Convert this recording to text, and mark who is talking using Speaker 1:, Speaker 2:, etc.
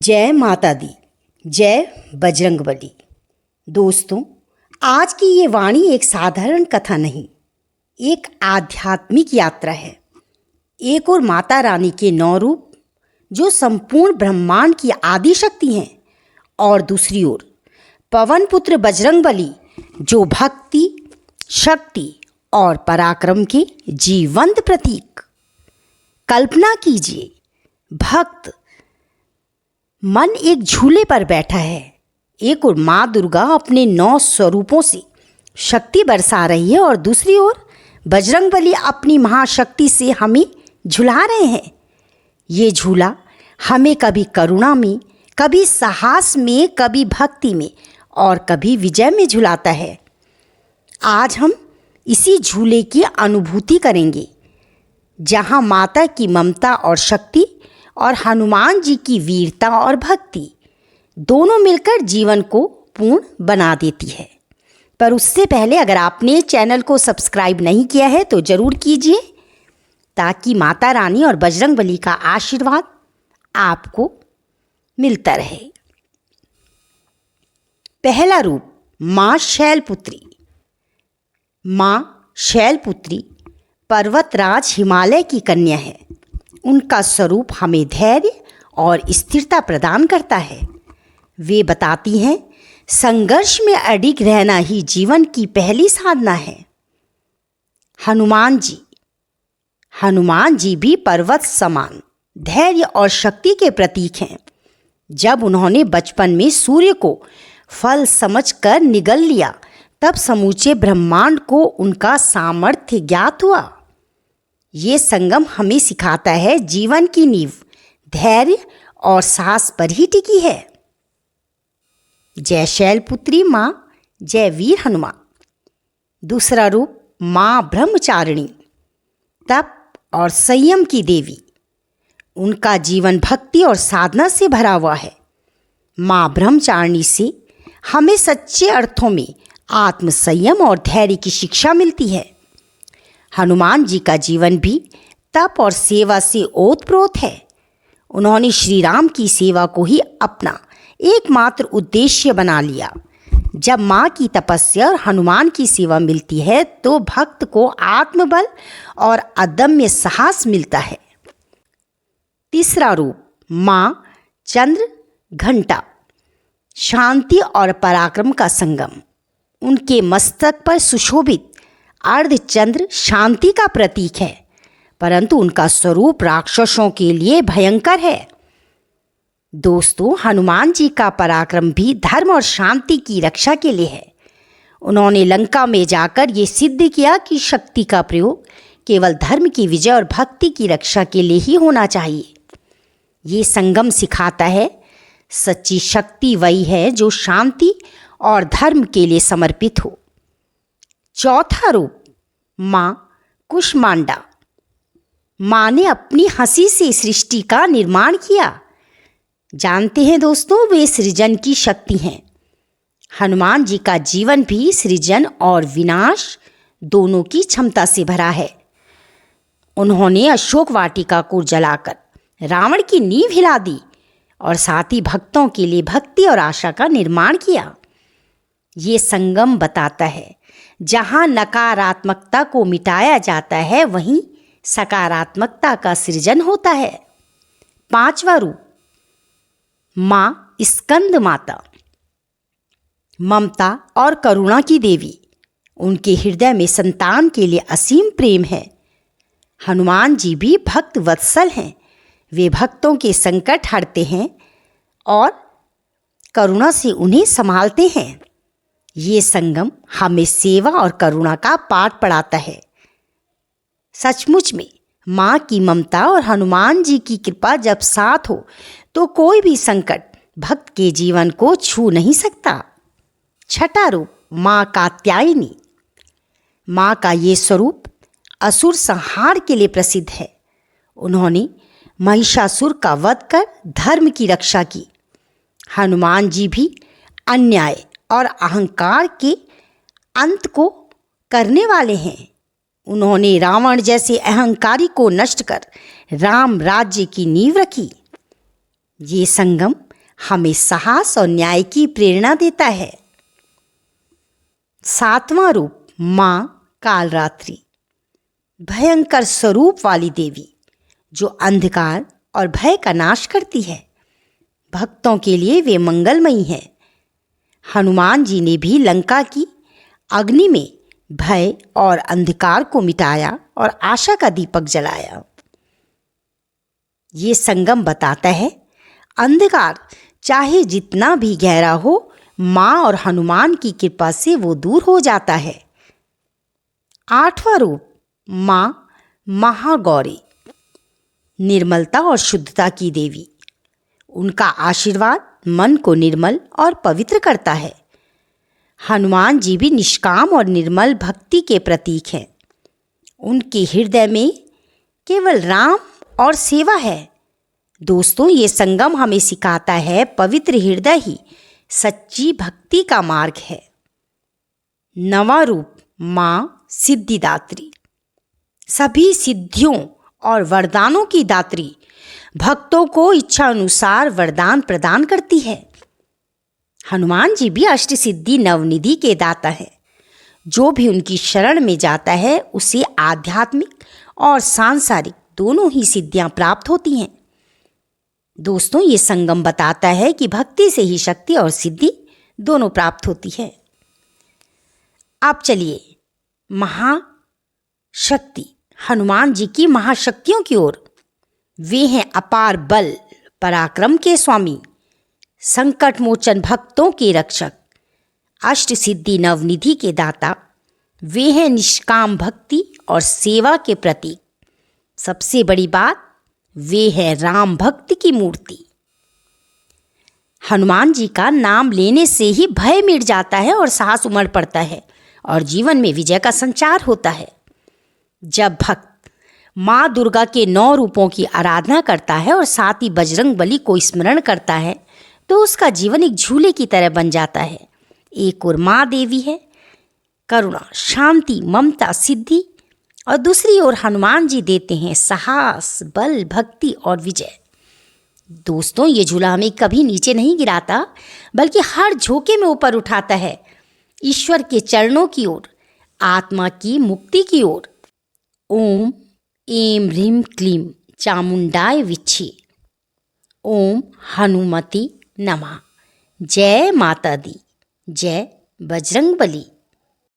Speaker 1: जय माता दी, जय बजरंगबली। दोस्तों, आज की ये वाणी एक साधारण कथा नहीं, एक आध्यात्मिक यात्रा है। एक और माता रानी के 9 रूप जो संपूर्ण ब्रह्मांड की आदि शक्ति हैं, और दूसरी ओर पवन पुत्र बजरंगबली जो भक्ति, शक्ति और पराक्रम के जीवंत प्रतीक। कल्पना कीजिए, भक्त मन एक झूले पर बैठा है। एक और माँ दुर्गा अपने 9 स्वरूपों से शक्ति बरसा रही है, और दूसरी ओर बजरंगबली अपनी महाशक्ति से हमें झुला रहे हैं। ये झूला हमें कभी करुणा में, कभी साहस में, कभी भक्ति में और कभी विजय में झुलाता है। आज हम इसी झूले की अनुभूति करेंगे, जहाँ माता की ममता और शक्ति और हनुमान जी की वीरता और भक्ति दोनों मिलकर जीवन को पूर्ण बना देती है। पर उससे पहले अगर आपने चैनल को सब्सक्राइब नहीं किया है तो ज़रूर कीजिए, ताकि माता रानी और बजरंगबली का आशीर्वाद आपको मिलता रहे। पहला रूप, माँ शैलपुत्री। माँ शैलपुत्री पर्वतराज हिमालय की कन्या है। उनका स्वरूप हमें धैर्य और स्थिरता प्रदान करता है। वे बताती हैं, संघर्ष में अडिग रहना ही जीवन की पहली साधना है। हनुमान जी भी पर्वत समान धैर्य और शक्ति के प्रतीक हैं। जब उन्होंने बचपन में सूर्य को फल समझकर निगल लिया, तब समूचे ब्रह्मांड को उनका सामर्थ्य ज्ञात हुआ। ये संगम हमें सिखाता है, जीवन की नींव धैर्य और साहस पर ही टिकी है। जय शैलपुत्री माँ, जय वीर हनुमान। दूसरा रूप, माँ ब्रह्मचारिणी, तप और संयम की देवी। उनका जीवन भक्ति और साधना से भरा हुआ है। माँ ब्रह्मचारिणी से हमें सच्चे अर्थों में आत्म संयम और धैर्य की शिक्षा मिलती है। हनुमान जी का जीवन भी तप और सेवा से ओतप्रोत है। उन्होंने श्री राम की सेवा को ही अपना एकमात्र उद्देश्य बना लिया। जब माँ की तपस्या और हनुमान की सेवा मिलती है, तो भक्त को आत्मबल और अदम्य साहस मिलता है। तीसरा रूप, माँ चंद्र घंटा, शांति और पराक्रम का संगम। उनके मस्तक पर सुशोभित अर्धचंद्र शांति का प्रतीक है, परंतु उनका स्वरूप राक्षसों के लिए भयंकर है। दोस्तों, हनुमान जी का पराक्रम भी धर्म और शांति की रक्षा के लिए है। उन्होंने लंका में जाकर ये सिद्ध किया कि शक्ति का प्रयोग केवल धर्म की विजय और भक्ति की रक्षा के लिए ही होना चाहिए। ये संगम सिखाता है, सच्ची शक्ति वही है जो शांति और धर्म के लिए समर्पित हो। चौथा रूप, माँ कुष्मांडा। माँ ने अपनी हंसी से सृष्टि का निर्माण किया। जानते हैं दोस्तों, वे सृजन की शक्ति हैं। हनुमान जी का जीवन भी सृजन और विनाश दोनों की क्षमता से भरा है। उन्होंने अशोक वाटिका को जलाकर रावण की नींव हिला दी, और साथ ही भक्तों के लिए भक्ति और आशा का निर्माण किया। ये संगम बताता है, जहाँ नकारात्मकता को मिटाया जाता है, वहीं सकारात्मकता का सृजन होता है। पांचवा रूप, माँ स्कंद माता, ममता और करुणा की देवी। उनके हृदय में संतान के लिए असीम प्रेम है। हनुमान जी भी भक्त वत्सल हैं। वे भक्तों के संकट हरते हैं और करुणा से उन्हें संभालते हैं। ये संगम हमें सेवा और करुणा का पाठ पढ़ाता है। सचमुच में माँ की ममता और हनुमान जी की कृपा जब साथ हो, तो कोई भी संकट भक्त के जीवन को छू नहीं सकता। छठा रूप, माँ कात्यायनी। माँ का ये स्वरूप असुर संहार के लिए प्रसिद्ध है। उन्होंने महिषासुर का वध कर धर्म की रक्षा की। हनुमान जी भी अन्याय और अहंकार के अंत को करने वाले हैं। उन्होंने रावण जैसे अहंकारी को नष्ट कर राम राज्य की नींव रखी। ये संगम हमें साहस और न्याय की प्रेरणा देता है। 7वां रूप मां कालरात्रि, भयंकर स्वरूप वाली देवी जो अंधकार और भय का नाश करती है। भक्तों के लिए वे मंगलमयी है। हनुमान जी ने भी लंका की अग्नि में भय और अंधकार को मिटाया और आशा का दीपक जलाया। ये संगम बताता है अंधकार चाहे जितना भी गहरा हो, मां और हनुमान की कृपा से वो दूर हो जाता है। 8वां रूप मां महागौरी, निर्मलता और शुद्धता की देवी। उनका आशीर्वाद मन को निर्मल और पवित्र करता है। हनुमान जी भी निष्काम और निर्मल भक्ति के प्रतीक हैं। उनके हृदय में केवल राम और सेवा है। दोस्तों, ये संगम हमें सिखाता है पवित्र हृदय ही सच्ची भक्ति का मार्ग है। 9वां रूप मां सिद्धिदात्री, सभी सिद्धियों और वरदानों की दात्री। भक्तों को इच्छा अनुसार वरदान प्रदान करती है। हनुमान जी भी अष्ट सिद्धि नवनिधि के दाता है। जो भी उनकी शरण में जाता है उसे आध्यात्मिक और सांसारिक दोनों ही सिद्धियां प्राप्त होती हैं। दोस्तों, ये संगम बताता है कि भक्ति से ही शक्ति और सिद्धि दोनों प्राप्त होती है। अब चलिए महाशक्ति हनुमान जी की महाशक्तियों की ओर। वे हैं अपार बल पराक्रम के स्वामी, संकट मोचन भक्तों के रक्षक, अष्ट सिद्धि नवनिधि के दाता। वे हैं निष्काम भक्ति और सेवा के प्रतीक। सबसे बड़ी बात, वे हैं राम भक्त की मूर्ति। हनुमान जी का नाम लेने से ही भय मिट जाता है और साहस उमड़ पड़ता है और जीवन में विजय का संचार होता है। जब भक्त माँ दुर्गा के 9 रूपों की आराधना करता है और साथ ही बजरंग बली को स्मरण करता है तो उसका जीवन एक झूले की तरह बन जाता है। एक और माँ देवी है करुणा, शांति, ममता, सिद्धि, और दूसरी ओर हनुमान जी देते हैं साहस, बल, भक्ति और विजय। दोस्तों, ये झूला हमें कभी नीचे नहीं गिराता बल्कि हर झोंके में ऊपर उठाता है, ईश्वर के चरणों की ओर, आत्मा की मुक्ति की ओर। ओम ऐं ह्रीं क्लीं चामुंडाय विच्चे। ओम हनुमति नमः। जय माता दी, जय बजरंग बली।